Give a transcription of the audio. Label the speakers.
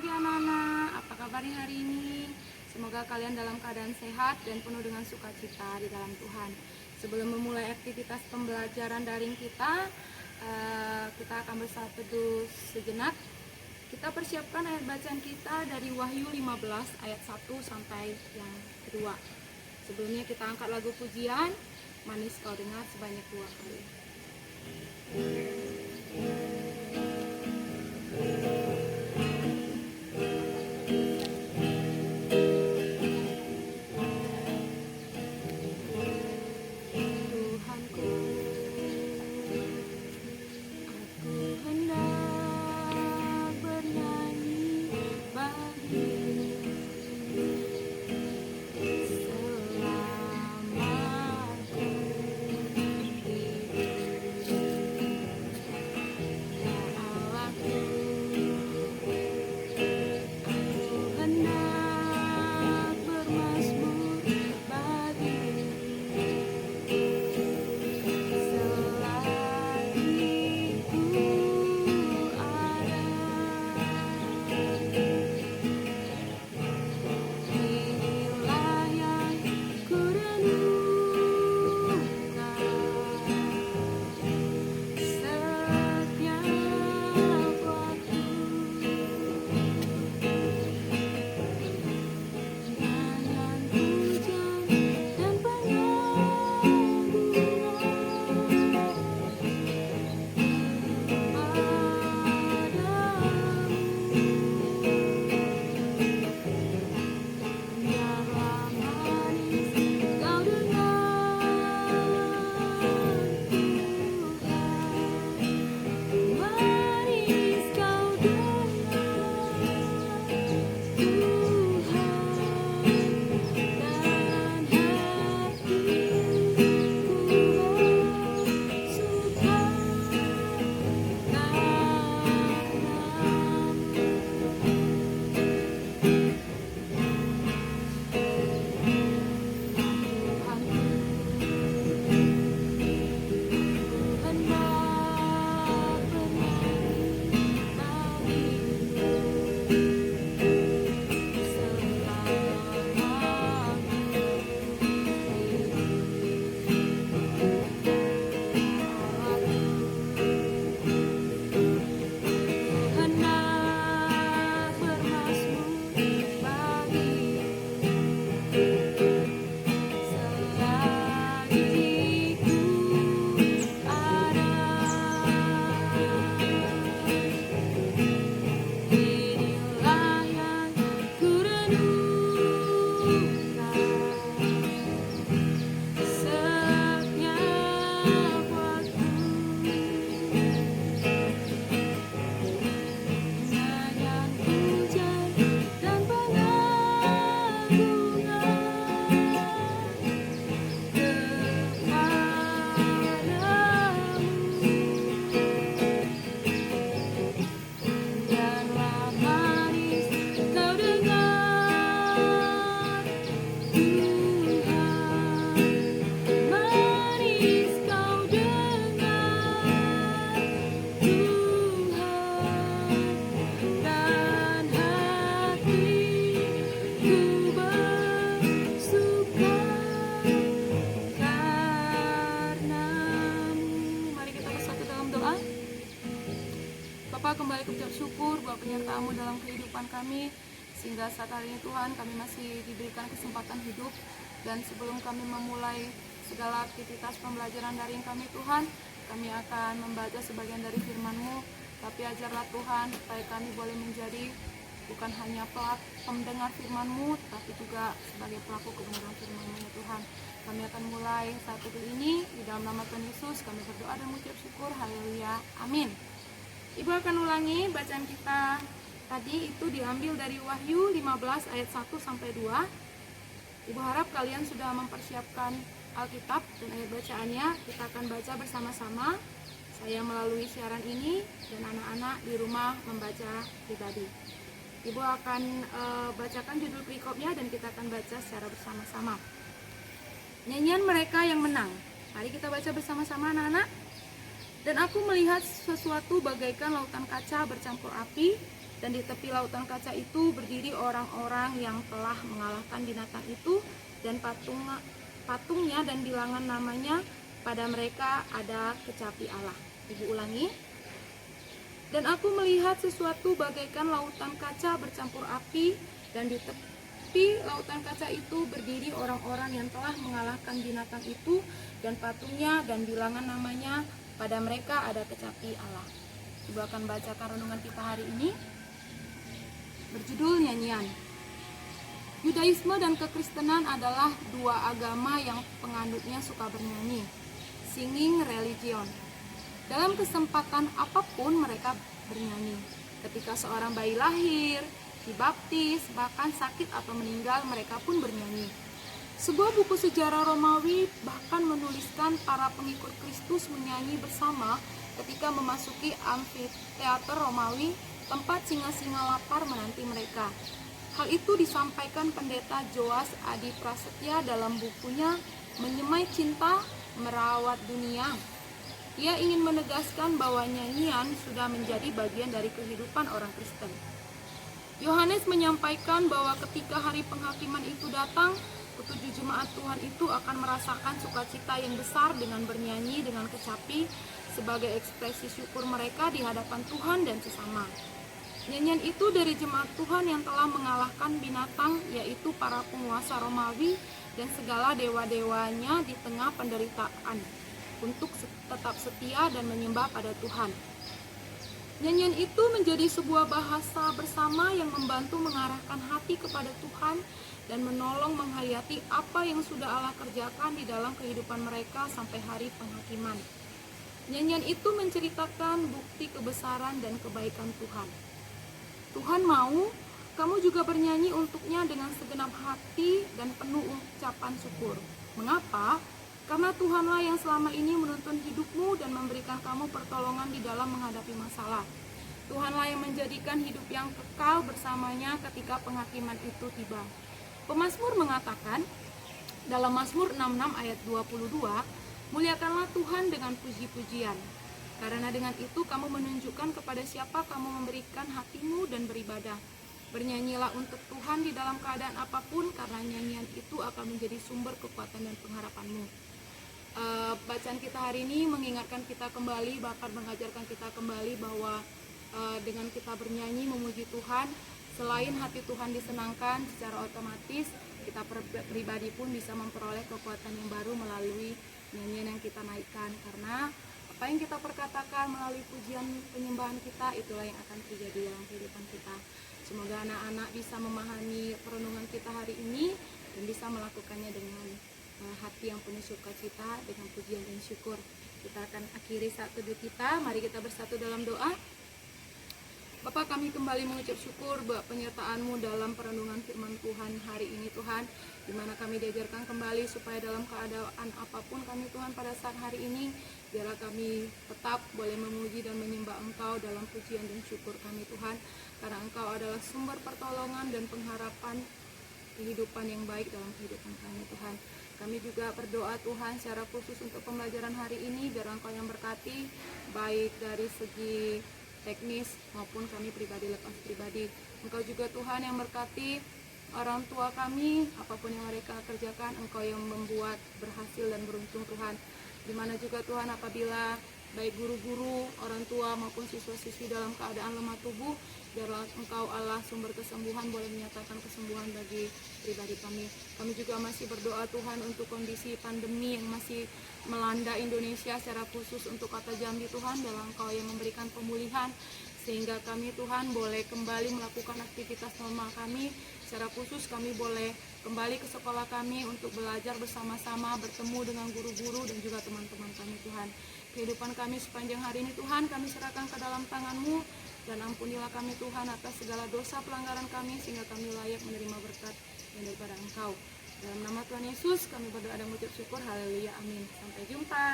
Speaker 1: pagi anak-anak, apa kabarnya hari ini? Semoga kalian dalam keadaan sehat dan penuh dengan sukacita di dalam Tuhan. Sebelum memulai aktivitas pembelajaran daring kita akan bersatu teduh sejenak. Kita persiapkan ayat bacaan kita dari Wahyu 15 ayat 1 sampai yang kedua. Sebelumnya kita angkat lagu pujian, Manis Kau Dengar sebanyak 2 kali. Kembali ucap syukur buat penyertaan-Mu dalam kehidupan kami, sehingga saat hari ini Tuhan kami masih diberikan kesempatan hidup. Dan sebelum kami memulai segala aktivitas pembelajaran daring kami Tuhan, kami akan membaca sebagian dari firman-Mu. Tapi ajarlah Tuhan supaya kami boleh menjadi bukan hanya pendengar firman-Mu, tapi juga sebagai pelaku kebenaran firman-Mu ya Tuhan. Kami akan mulai saat ini di dalam nama Tuhan Yesus. Kami berdoa dan mengucap syukur. Haleluya, amin. Ibu akan ulangi bacaan kita tadi, itu diambil dari Wahyu 15 ayat 1 sampai 2. Ibu harap kalian sudah mempersiapkan Alkitab dan ayat bacaannya. Kita akan baca bersama-sama. Saya melalui siaran ini dan anak-anak di rumah membaca pribadi. Ibu akan bacakan judul perikopnya dan kita akan baca secara bersama-sama. Nyanyian mereka yang menang. Mari kita baca bersama-sama anak-anak. Dan aku melihat sesuatu bagaikan lautan kaca bercampur api, Dan di tepi lautan kaca itu berdiri orang-orang yang telah mengalahkan binatang itu dan patungnya dan bilangan namanya. Pada mereka ada kecapi Allah. Ibu ulangi. Dan aku melihat sesuatu bagaikan lautan kaca bercampur api, dan di tepi lautan kaca itu berdiri orang-orang yang telah mengalahkan binatang itu dan patungnya dan bilangan namanya. Pada mereka ada kecapi Allah. Ibu akan bacakan renungan kita hari ini, berjudul nyanyian. Yudaisme dan kekristenan adalah dua agama yang penganutnya suka bernyanyi, singing religion. Dalam kesempatan apapun mereka bernyanyi. Ketika seorang bayi lahir, dibaptis, bahkan sakit atau meninggal, mereka pun bernyanyi. Sebuah buku sejarah Romawi bahkan menuliskan para pengikut Kristus menyanyi bersama ketika memasuki amfiteater Romawi, tempat singa-singa lapar menanti mereka. Hal itu disampaikan pendeta Joas Adi Prasetya dalam bukunya Menyemai Cinta Merawat Dunia. Ia ingin menegaskan bahwa nyanyian sudah menjadi bagian dari kehidupan orang Kristen. Yohanes menyampaikan bahwa ketika hari penghakiman itu datang, ketujuh jemaat Tuhan itu akan merasakan sukacita yang besar dengan bernyanyi dengan kecapi sebagai ekspresi syukur mereka di hadapan Tuhan dan sesama. Nyanyian itu dari jemaat Tuhan yang telah mengalahkan binatang, yaitu para penguasa Romawi dan segala dewa-dewanya di tengah penderitaan, untuk tetap setia dan menyembah pada Tuhan. Nyanyian itu menjadi sebuah bahasa bersama yang membantu mengarahkan hati kepada Tuhan dan menolong menghayati apa yang sudah Allah kerjakan di dalam kehidupan mereka sampai hari penghakiman. Nyanyian itu menceritakan bukti kebesaran dan kebaikan Tuhan. Tuhan mau kamu juga bernyanyi untuknya dengan segenap hati dan penuh ucapan syukur. Mengapa? Karena Tuhanlah yang selama ini menuntun hidupmu dan memberikan kamu pertolongan di dalam menghadapi masalah. Tuhanlah yang menjadikan hidup yang kekal bersamanya ketika penghakiman itu tiba. Pemazmur mengatakan dalam Mazmur 66 ayat 22, muliakanlah Tuhan dengan puji-pujian. Karena dengan itu kamu menunjukkan kepada siapa kamu memberikan hatimu dan beribadah. Bernyanyilah untuk Tuhan di dalam keadaan apapun, karena nyanyian itu akan menjadi sumber kekuatan dan pengharapanmu. Bacaan kita hari ini mengingatkan kita kembali, bahkan mengajarkan kita kembali bahwa dengan kita bernyanyi memuji Tuhan, selain hati Tuhan disenangkan, secara otomatis kita pribadi pun bisa memperoleh kekuatan yang baru melalui nyanyian yang kita naikkan. Karena apa yang kita perkatakan melalui pujian penyembahan kita, itulah yang akan terjadi dalam kehidupan kita. Semoga anak-anak bisa memahami perenungan kita hari ini dan bisa melakukannya dengan hati yang penuh sukacita, dengan pujian dan syukur. Kita akan akhiri saat teduh kita. Mari kita bersatu dalam doa. Bapa, kami kembali mengucap syukur buat penyertaan-Mu dalam perenungan firman Tuhan hari ini, Tuhan, di mana kami diajarkan kembali supaya dalam keadaan apapun kami, Tuhan, pada saat hari ini, biarlah kami tetap boleh memuji dan menyembah Engkau dalam pujian dan syukur kami, Tuhan, karena Engkau adalah sumber pertolongan dan pengharapan kehidupan yang baik dalam kehidupan kami, Tuhan. Kami juga berdoa, Tuhan, secara khusus untuk pembelajaran hari ini, biar Engkau yang berkati, baik dari segi teknis maupun kami pribadi lepas pribadi. Engkau juga, Tuhan, yang berkati orang tua kami, apapun yang mereka kerjakan, Engkau yang membuat berhasil dan beruntung, Tuhan. Dimana juga, Tuhan, apabila baik guru-guru, orang tua maupun siswa-siswi dalam keadaan lemah tubuh, biarlah Engkau Allah sumber kesembuhan boleh menyatakan kesembuhan bagi pribadi kami. Kami juga masih berdoa, Tuhan, untuk kondisi pandemi yang masih melanda Indonesia, secara khusus untuk Kota Jambi, Tuhan, biarlah Engkau yang memberikan pemulihan sehingga kami, Tuhan, boleh kembali melakukan aktivitas normal kami. Secara khusus kami boleh kembali ke sekolah kami untuk belajar bersama-sama, bertemu dengan guru-guru dan juga teman-teman kami, Tuhan. Kehidupan kami sepanjang hari ini, Tuhan, kami serahkan ke dalam tangan-Mu, dan ampunilah kami, Tuhan, atas segala dosa pelanggaran kami, sehingga kami layak menerima berkat yang daripada Engkau. Dalam nama Tuhan Yesus kami berdoa dan mengucap syukur. Haleluya, amin. Sampai jumpa.